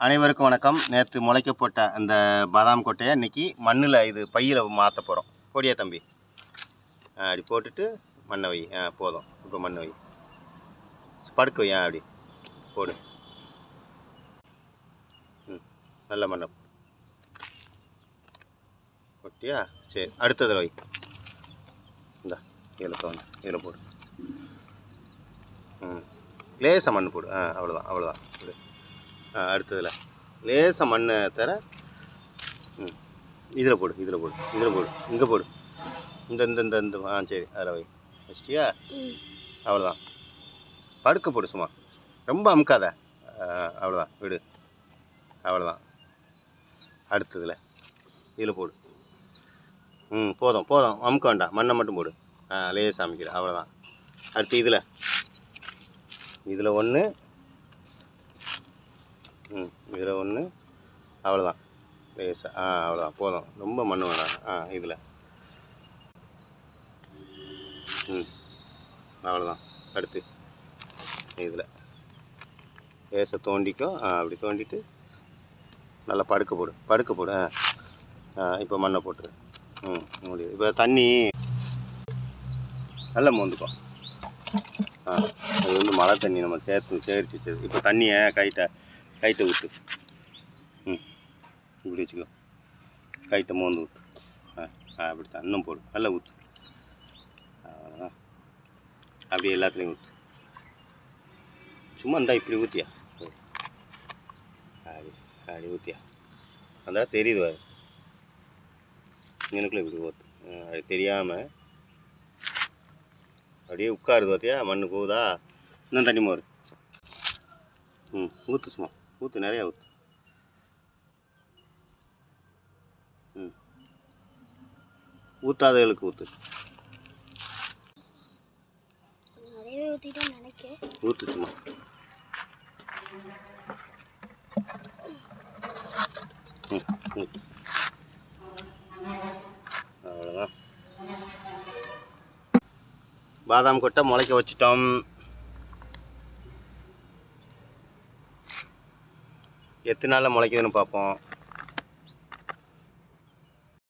அனைவருக்கும் வணக்கம். நேற்று முளைக்க போட்ட அந்த பாதாம் கொட்டையை இன்றைக்கி மண்ணில் இது பையில் மாற்ற போகிறோம். போடியா தம்பி, அப்படி போட்டுட்டு மண்ணை வை. போதும். இப்போ மண்ணை வை, படுக்க வை. அப்படி போடு. நல்ல மண்ணை கொட்டியா? சரி, அடுத்ததில் வை. இந்த இதில் தோணும், இதில் போடு. லேசாக மண் போடு. அவ்வளோதான் போடு. அடுத்ததில் லேசாக மண்ணை தர. இதில் போடு. இங்கே போடு. இந்த சரி, அதில் வை. வச்சிட்டியா? அவ்வளோதான். படுக்க போடு. சும்மா ரொம்ப அமுக்காத. அவ்வளோதான், விடு. அவ்வளோதான். அடுத்ததில் இதில் போடு. போதும். அமுக்க வேண்டாம், மண்ணை மட்டும் போடு. லேசாக அமைக்கிற. அவ்வளோதான். அடுத்து இதில் ஒன்று, இதில் ஒன்று. அவ்வளோதான். லேசாக. அவ்வளோதான், போதும். ரொம்ப மண் வேணாம். இதில் அவ்வளோதான். அடுத்து இதில் லேசாக தோண்டிக்கோ. அப்படி தோண்டிட்டு நல்லா படுக்க போடு. இப்போ மண்ணை போட்டுரு. முடியும். இப்போ தண்ணி நல்லா மோந்துக்கும். அது மழை தண்ணி நம்ம சேகரிச்சு வச்சது. இப்போ தண்ணியை கைட்டை ஊற்று. இப்படி வச்சுக்கோ. கைட்டை மோந்து ஊற்று. அப்படித்தான். இன்னும் போடு. நல்லா ஊற்று. அவ்வளோதான். அப்படியே எல்லாத்துலேயும் ஊற்று. சும்மா இருந்தால் இப்படி ஊற்றியா? அப்படி ஊற்றியா? அதான் தெரியுது வாரு. எனக்குள்ளே இப்படி ஊற்று. அது தெரியாமல் அப்படியே உட்காருது. பார்த்தியா? மண் போகுதா? இன்னும் தண்ணி மோரு. ஊற்று. சும்மா ஊற்று. நிறையா ஊற்று. ஊற்றாதவர்களுக்கு ஊற்று. ஊற்று. சும்மா ஊற்று. அவ்வளோதான். பாதாம் கொட்டை முளைக்க வச்சிட்டோம். எத்தனை நாளில் முளைக்குதுன்னு பார்ப்போம்.